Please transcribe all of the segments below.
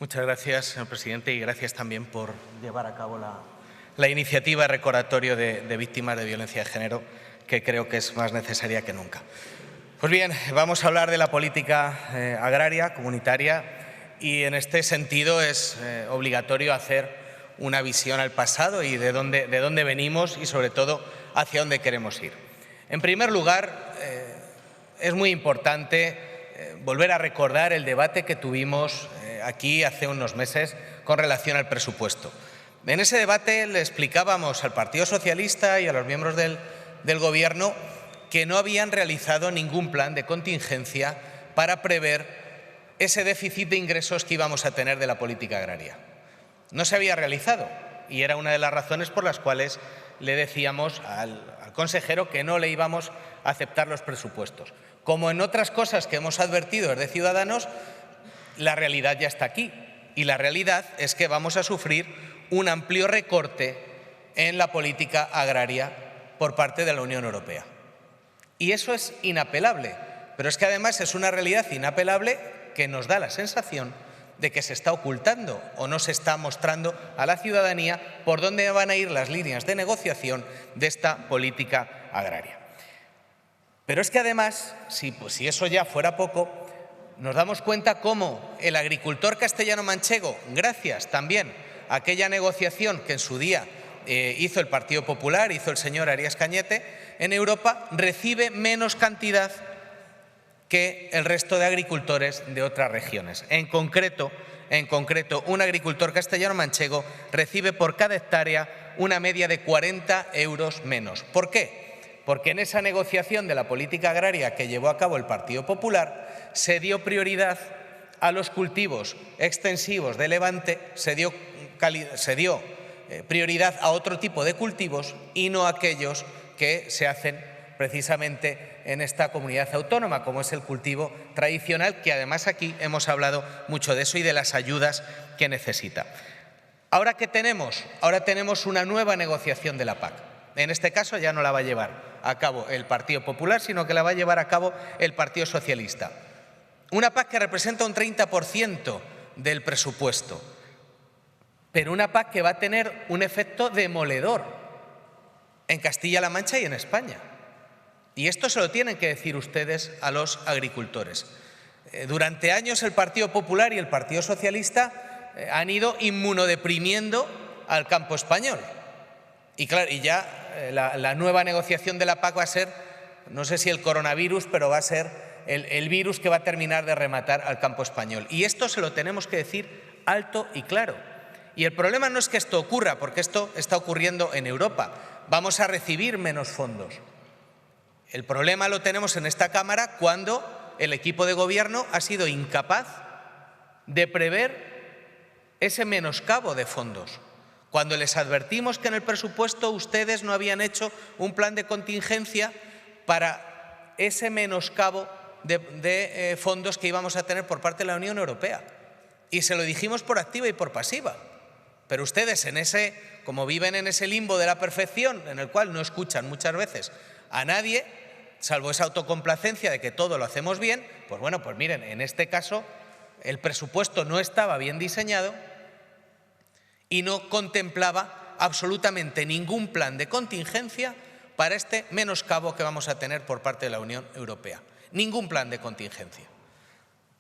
Muchas gracias, señor presidente, y gracias también por llevar a cabo la iniciativa de recordatorio de víctimas de violencia de género, que creo que es más necesaria que nunca. Pues bien, vamos a hablar de la política agraria comunitaria y en este sentido es obligatorio hacer una visión al pasado y de dónde venimos y sobre todo hacia dónde queremos ir. En primer lugar, es muy importante volver a recordar el debate que tuvimos aquí hace unos meses con relación al presupuesto. En ese debate le explicábamos al Partido Socialista y a los miembros del Gobierno que no habían realizado ningún plan de contingencia para prever ese déficit de ingresos que íbamos a tener de la política agraria. No se había realizado y era una de las razones por las cuales le decíamos al consejero que no le íbamos a aceptar los presupuestos. Como en otras cosas que hemos advertido desde Ciudadanos, la realidad ya está aquí y la realidad es que vamos a sufrir un amplio recorte en la política agraria por parte de la Unión Europea. Y eso es inapelable, pero es que además es una realidad inapelable que nos da la sensación de que se está ocultando o no se está mostrando a la ciudadanía por dónde van a ir las líneas de negociación de esta política agraria. Pero es que además, si eso ya fuera poco, nos damos cuenta cómo el agricultor castellano-manchego, gracias también a aquella negociación que en su día hizo el Partido Popular, hizo el señor Arias Cañete, en Europa recibe menos cantidad que el resto de agricultores de otras regiones. En concreto, un agricultor castellano-manchego recibe por cada hectárea una media de 40 euros menos. ¿Por qué? Porque en esa negociación de la política agraria que llevó a cabo el Partido Popular se dio prioridad a los cultivos extensivos de Levante, se dio prioridad a otro tipo de cultivos y no a aquellos que se hacen precisamente en esta comunidad autónoma, como es el cultivo tradicional, que además aquí hemos hablado mucho de eso y de las ayudas que necesita. ¿Ahora qué tenemos? Ahora tenemos una nueva negociación de la PAC. En este caso ya no la va a llevar a cabo el Partido Popular, sino que la va a llevar a cabo el Partido Socialista. Una PAC que representa un 30% del presupuesto, pero una PAC que va a tener un efecto demoledor en Castilla-La Mancha y en España. Y esto se lo tienen que decir ustedes a los agricultores. Durante años el Partido Popular y el Partido Socialista han ido inmunodeprimiendo al campo español. Y claro, ya la nueva negociación de la PAC va a ser, no sé si el coronavirus, pero va a ser el virus que va a terminar de rematar al campo español. Y esto se lo tenemos que decir alto y claro. Y el problema no es que esto ocurra, porque esto está ocurriendo en Europa. Vamos a recibir menos fondos. El problema lo tenemos en esta Cámara cuando el equipo de gobierno ha sido incapaz de prever ese menoscabo de fondos. Cuando les advertimos que en el presupuesto ustedes no habían hecho un plan de contingencia para ese menoscabo de fondos que íbamos a tener por parte de la Unión Europea. Y se lo dijimos por activa y por pasiva. Pero ustedes, como viven en ese limbo de la perfección, en el cual no escuchan muchas veces a nadie, salvo esa autocomplacencia de que todo lo hacemos bien, pues bueno, pues miren, en este caso el presupuesto no estaba bien diseñado y no contemplaba absolutamente ningún plan de contingencia para este menoscabo que vamos a tener por parte de la Unión Europea. Ningún plan de contingencia.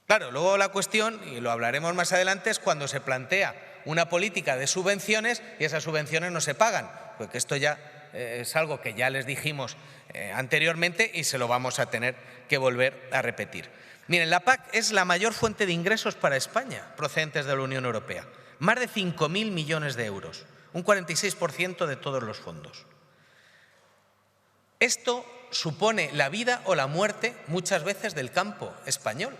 Claro, luego la cuestión, y lo hablaremos más adelante, es cuando se plantea una política de subvenciones y esas subvenciones no se pagan, porque esto ya es algo que ya les dijimos anteriormente y se lo vamos a tener que volver a repetir. Miren, la PAC es la mayor fuente de ingresos para España procedentes de la Unión Europea. Más de 5.000 millones de euros, un 46% de todos los fondos. Esto supone la vida o la muerte muchas veces del campo español.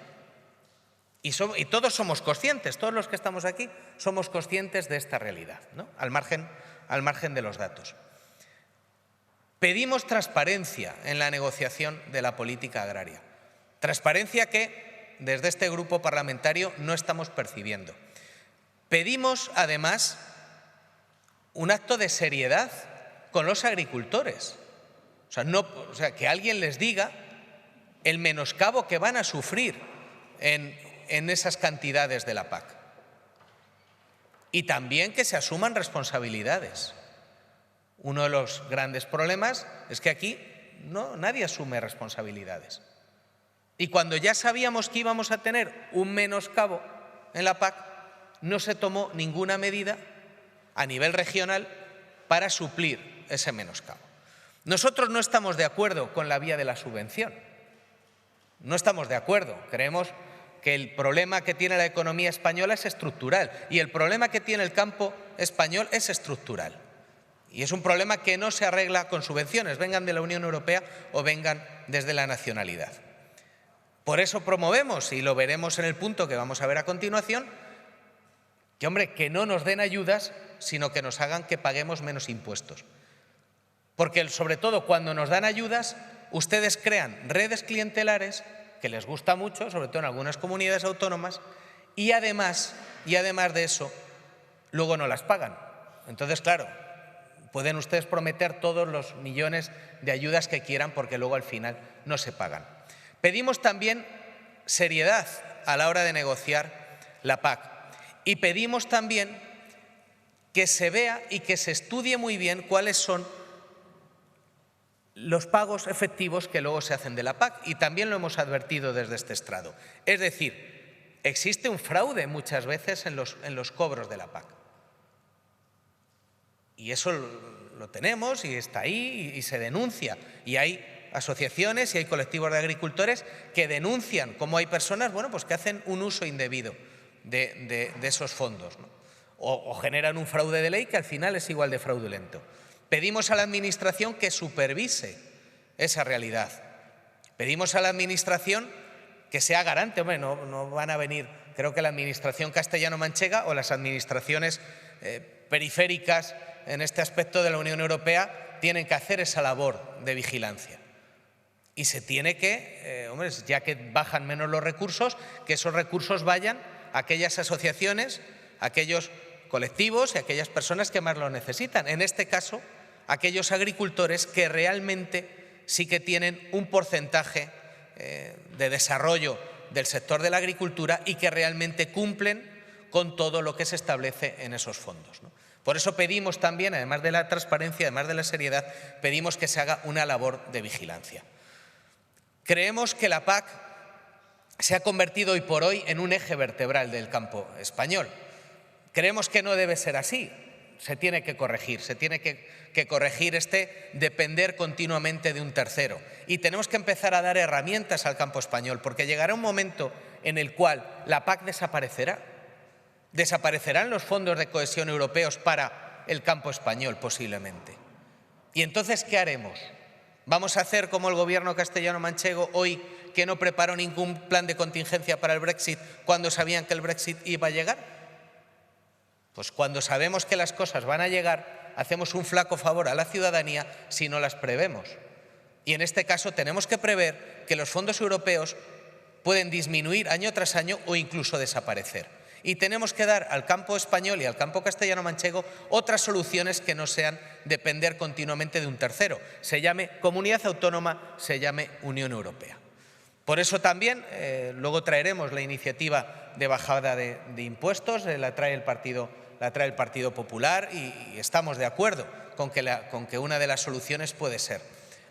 Y todos somos conscientes, todos los que estamos aquí somos conscientes de esta realidad, ¿no? al margen de los datos. Pedimos transparencia en la negociación de la política agraria. Transparencia que desde este grupo parlamentario no estamos percibiendo. Pedimos, además, un acto de seriedad con los agricultores. O sea, que alguien les diga el menoscabo que van a sufrir en esas cantidades de la PAC. y también que se asuman responsabilidades. Uno de los grandes problemas es que aquí nadie asume responsabilidades. Y cuando ya sabíamos que íbamos a tener un menoscabo en la PAC, no se tomó ninguna medida a nivel regional para suplir ese menoscabo. Nosotros no estamos de acuerdo con la vía de la subvención. No estamos de acuerdo. Creemos que el problema que tiene la economía española es estructural y el problema que tiene el campo español es estructural. Y es un problema que no se arregla con subvenciones, vengan de la Unión Europea o vengan desde la nacionalidad. Por eso promovemos, y lo veremos en el punto que vamos a ver a continuación, que no nos den ayudas, sino que nos hagan que paguemos menos impuestos. Porque, sobre todo, cuando nos dan ayudas, ustedes crean redes clientelares que les gusta mucho, sobre todo en algunas comunidades autónomas, y además de eso, luego no las pagan. Entonces, claro, pueden ustedes prometer todos los millones de ayudas que quieran porque luego al final no se pagan. Pedimos también seriedad a la hora de negociar la PAC y pedimos también que se vea y que se estudie muy bien cuáles son los pagos efectivos que luego se hacen de la PAC, y también lo hemos advertido desde este estrado. Es decir, existe un fraude muchas veces en los cobros de la PAC. Y eso lo tenemos y está ahí y se denuncia. Y hay asociaciones y hay colectivos de agricultores que denuncian cómo hay personas que hacen un uso indebido de esos fondos, ¿no? O generan un fraude de ley que al final es igual de fraudulento. Pedimos a la Administración que supervise esa realidad. Pedimos a la Administración que sea garante. Hombre, no van a venir, creo que la Administración castellano-manchega o las administraciones periféricas en este aspecto de la Unión Europea tienen que hacer esa labor de vigilancia. Y se tiene que, ya que bajan menos los recursos, que esos recursos vayan a aquellas asociaciones, a aquellos colectivos y a aquellas personas que más lo necesitan. En este caso, aquellos agricultores que realmente sí que tienen un porcentaje de desarrollo del sector de la agricultura y que realmente cumplen con todo lo que se establece en esos fondos, ¿no? Por eso pedimos también, además de la transparencia, además de la seriedad, pedimos que se haga una labor de vigilancia. Creemos que la PAC se ha convertido hoy por hoy en un eje vertebral del campo español. Creemos que no debe ser así, se tiene que corregir, depender continuamente de un tercero. Y tenemos que empezar a dar herramientas al campo español, porque llegará un momento en el cual la PAC desaparecerá. Desaparecerán los fondos de cohesión europeos para el campo español, posiblemente. ¿Y entonces qué haremos? ¿Vamos a hacer como el gobierno castellano-manchego hoy, que no preparó ningún plan de contingencia para el Brexit cuando sabían que el Brexit iba a llegar? Pues cuando sabemos que las cosas van a llegar, hacemos un flaco favor a la ciudadanía si no las prevemos. Y en este caso tenemos que prever que los fondos europeos pueden disminuir año tras año o incluso desaparecer. Y tenemos que dar al campo español y al campo castellano-manchego otras soluciones que no sean depender continuamente de un tercero, se llame comunidad autónoma, se llame Unión Europea. Por eso también luego traeremos la iniciativa de bajada de impuestos, la trae el Partido Popular y estamos de acuerdo con que una de las soluciones puede ser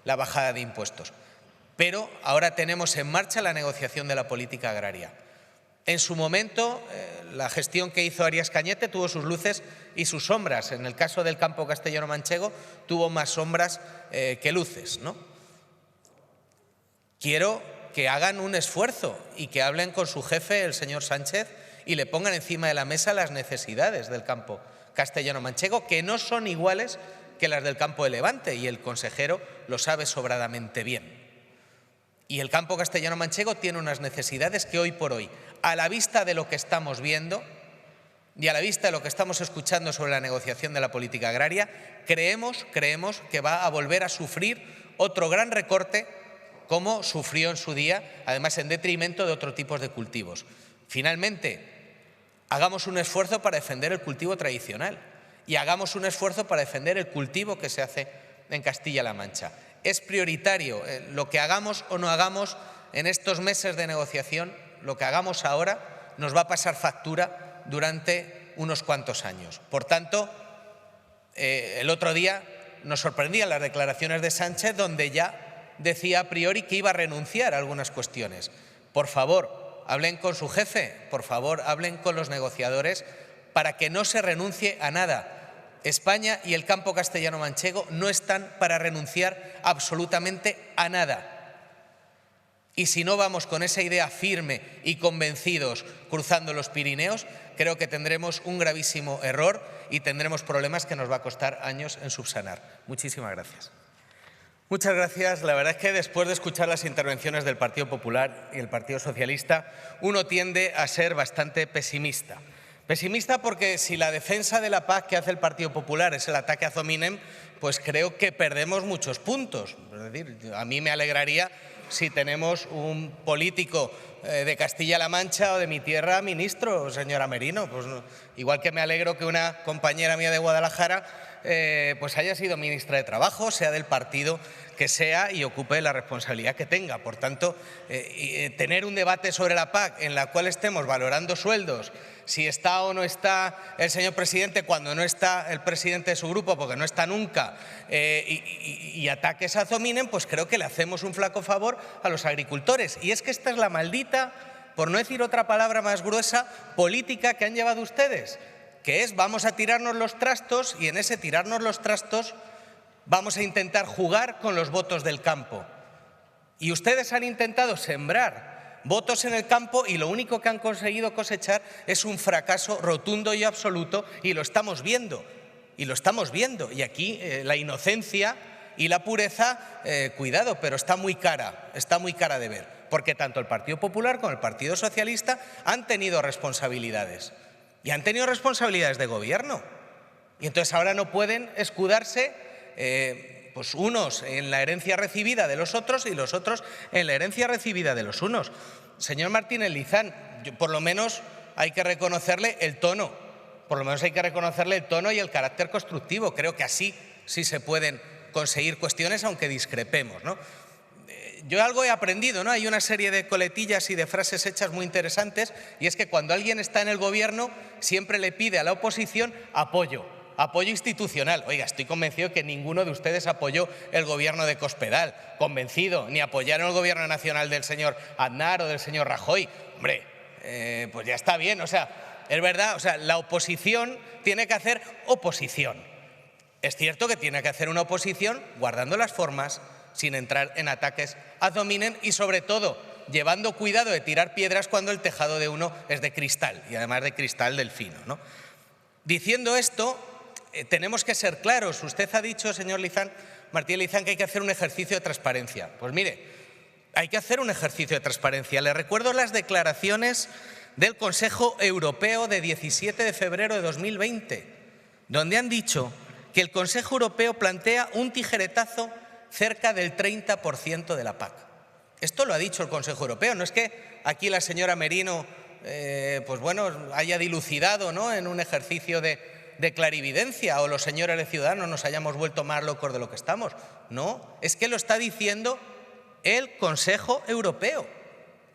la bajada de impuestos. Pero ahora tenemos en marcha la negociación de la política agraria. En su momento, la gestión que hizo Arias Cañete tuvo sus luces y sus sombras. En el caso del campo castellano-manchego tuvo más sombras que luces, ¿no? Quiero que hagan un esfuerzo y que hablen con su jefe, el señor Sánchez, y le pongan encima de la mesa las necesidades del campo castellano-manchego, que no son iguales que las del campo de Levante, y el consejero lo sabe sobradamente bien. Y el campo castellano-manchego tiene unas necesidades que hoy por hoy, a la vista de lo que estamos viendo y a la vista de lo que estamos escuchando sobre la negociación de la política agraria, creemos que va a volver a sufrir otro gran recorte como sufrió en su día, además en detrimento de otros tipos de cultivos. Finalmente, hagamos un esfuerzo para defender el cultivo tradicional y hagamos un esfuerzo para defender el cultivo que se hace en Castilla-La Mancha. Es prioritario lo que hagamos o no hagamos en estos meses de negociación, lo que hagamos ahora nos va a pasar factura durante unos cuantos años. Por tanto, el otro día nos sorprendían las declaraciones de Sánchez, donde ya decía a priori que iba a renunciar a algunas cuestiones. Por favor, hablen con su jefe, por favor, hablen con los negociadores para que no se renuncie a nada. España y el campo castellano-manchego no están para renunciar absolutamente a nada. Y si no vamos con esa idea firme y convencidos cruzando los Pirineos, creo que tendremos un gravísimo error y tendremos problemas que nos va a costar años en subsanar. Muchísimas gracias. Muchas gracias. La verdad es que después de escuchar las intervenciones del Partido Popular y el Partido Socialista, uno tiende a ser bastante pesimista. Pesimista porque si la defensa de la paz que hace el Partido Popular es el ataque a ad hominem, pues creo que perdemos muchos puntos. Es decir, a mí me alegraría si tenemos un político de Castilla-La Mancha o de mi tierra ministro, señora Merino. Pues no, igual que me alegro que una compañera mía de Guadalajara pues haya sido ministra de Trabajo, sea del partido que sea y ocupe la responsabilidad que tenga. Por tanto, tener un debate sobre la PAC en la cual estemos valorando sueldos, si está o no está el señor presidente cuando no está el presidente de su grupo, porque no está nunca, y ataques a ad hominem, pues creo que le hacemos un flaco favor a los agricultores. Y es que esta es la maldita, por no decir otra palabra más gruesa, política que han llevado ustedes, que es vamos a tirarnos los trastos y en ese tirarnos los trastos vamos a intentar jugar con los votos del campo. Y ustedes han intentado sembrar votos en el campo y lo único que han conseguido cosechar es un fracaso rotundo y absoluto y lo estamos viendo. Y aquí la inocencia y la pureza, cuidado, pero está muy cara de ver. Porque tanto el Partido Popular como el Partido Socialista han tenido responsabilidades. Y han tenido responsabilidades de gobierno. Y entonces ahora no pueden escudarse pues unos en la herencia recibida de los otros y los otros en la herencia recibida de los unos. Señor Martínez Lizán, por lo menos hay que reconocerle el tono, y el carácter constructivo. Creo que así sí se pueden conseguir cuestiones, aunque discrepemos, ¿no? Yo algo he aprendido, ¿no? Hay una serie de coletillas y de frases hechas muy interesantes, y es que cuando alguien está en el gobierno siempre le pide a la oposición apoyo institucional. Oiga, estoy convencido que ninguno de ustedes apoyó el gobierno de Cospedal, convencido, ni apoyaron el gobierno nacional del señor Aznar o del señor Rajoy. Hombre, pues ya está bien, o sea, es verdad, o sea, la oposición tiene que hacer oposición. Es cierto que tiene que hacer una oposición guardando las formas, sin entrar en ataques ad hominem y, sobre todo, llevando cuidado de tirar piedras cuando el tejado de uno es de cristal, y además de cristal del fino, ¿no? Diciendo esto, tenemos que ser claros. Usted ha dicho, señor Martínez Lizán, que hay que hacer un ejercicio de transparencia. Pues mire, hay que hacer un ejercicio de transparencia. Le recuerdo las declaraciones del Consejo Europeo de 17 de febrero de 2020, donde han dicho que el Consejo Europeo plantea un tijeretazo cerca del 30% de la PAC. Esto lo ha dicho el Consejo Europeo. No es que aquí la señora Merino pues bueno, haya dilucidado, ¿no?, en un ejercicio de clarividencia, o los señores de Ciudadanos nos hayamos vuelto más locos de lo que estamos. No, es que lo está diciendo el Consejo Europeo.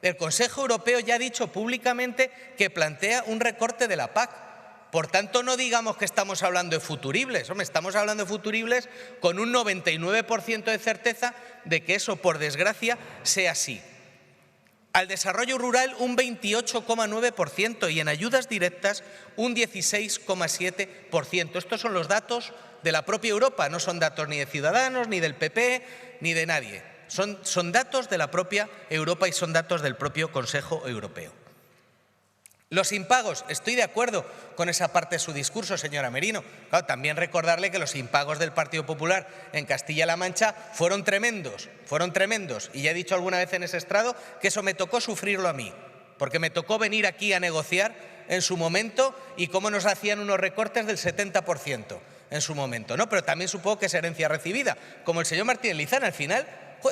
El Consejo Europeo ya ha dicho públicamente que plantea un recorte de la PAC. Por tanto, no digamos que estamos hablando de futuribles. Hombre, estamos hablando de futuribles con un 99% de certeza de que eso, por desgracia, sea así. Al desarrollo rural un 28,9% y en ayudas directas un 16,7%. Estos son los datos de la propia Europa, no son datos ni de Ciudadanos, ni del PP, ni de nadie. Son datos de la propia Europa y son datos del propio Consejo Europeo. Los impagos, estoy de acuerdo con esa parte de su discurso, señora Merino. Claro, también recordarle que los impagos del Partido Popular en Castilla-La Mancha fueron tremendos. Y ya he dicho alguna vez en ese estrado que eso me tocó sufrirlo a mí, porque me tocó venir aquí a negociar en su momento y cómo nos hacían unos recortes del 70% en su momento, ¿no? Pero también supongo que es herencia recibida. Como el señor Martínez Lizán, al final,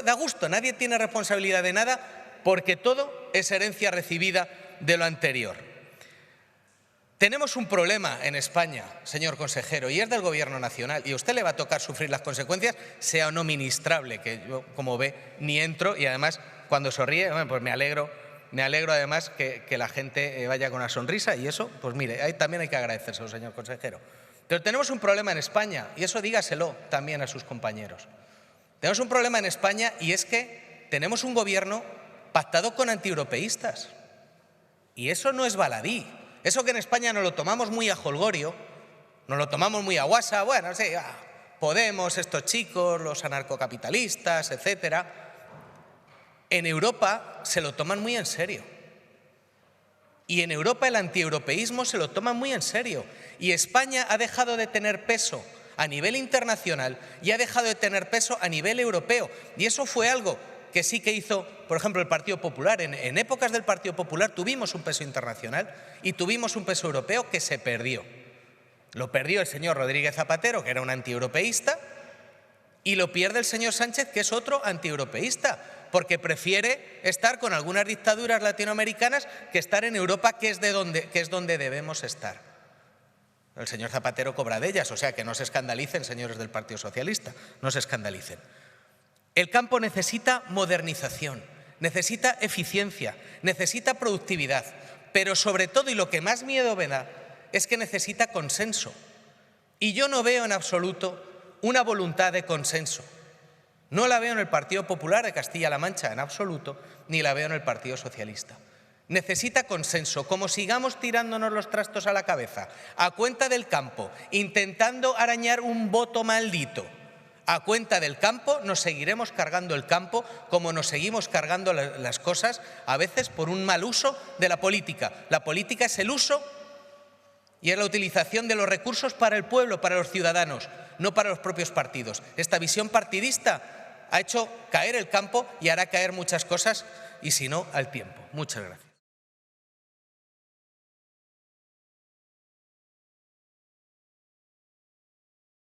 da gusto, nadie tiene responsabilidad de nada porque todo es herencia recibida de lo anterior. Tenemos un problema en España, señor consejero, y es del Gobierno nacional, y a usted le va a tocar sufrir las consecuencias, sea o no ministrable, que yo, como ve, ni entro, y además cuando sonríe, bueno, pues me alegro me alegro además que la gente vaya con una sonrisa y eso, pues mire, ahí también hay que agradecérselo, señor consejero. Pero tenemos un problema en España y eso dígaselo también a sus compañeros. Tenemos un problema en España y es que tenemos un gobierno pactado con antieuropeístas. Y eso no es baladí. Eso que en España nos lo tomamos muy a jolgorio, nos lo tomamos muy a guasa, bueno, sí, Podemos, estos chicos, los anarcocapitalistas, etcétera. En Europa se lo toman muy en serio. Y en Europa el antieuropeísmo se lo toma muy en serio. Y España ha dejado de tener peso a nivel internacional y ha dejado de tener peso a nivel europeo. Y eso fue algo que sí que hizo, por ejemplo, el Partido Popular. En épocas del Partido Popular tuvimos un peso internacional y tuvimos un peso europeo que se perdió. Lo perdió el señor Rodríguez Zapatero, que era un antieuropeísta, y lo pierde el señor Sánchez, que es otro antieuropeísta, porque prefiere estar con algunas dictaduras latinoamericanas que estar en Europa, que es donde debemos estar. El señor Zapatero cobra de ellas, o sea que no se escandalicen, señores del Partido Socialista, no se escandalicen. El campo necesita modernización, necesita eficiencia, necesita productividad, pero sobre todo, y lo que más miedo me da, es que necesita consenso. Y yo no veo en absoluto una voluntad de consenso. No la veo en el Partido Popular de Castilla-La Mancha en absoluto, ni la veo en el Partido Socialista. Necesita consenso. Como sigamos tirándonos los trastos a la cabeza, a cuenta del campo, intentando arañar un voto maldito, a cuenta del campo, nos seguiremos cargando el campo como nos seguimos cargando las cosas, a veces por un mal uso de la política. La política es el uso y es la utilización de los recursos para el pueblo, para los ciudadanos, no para los propios partidos. Esta visión partidista ha hecho caer el campo y hará caer muchas cosas, y si no, al tiempo. Muchas gracias.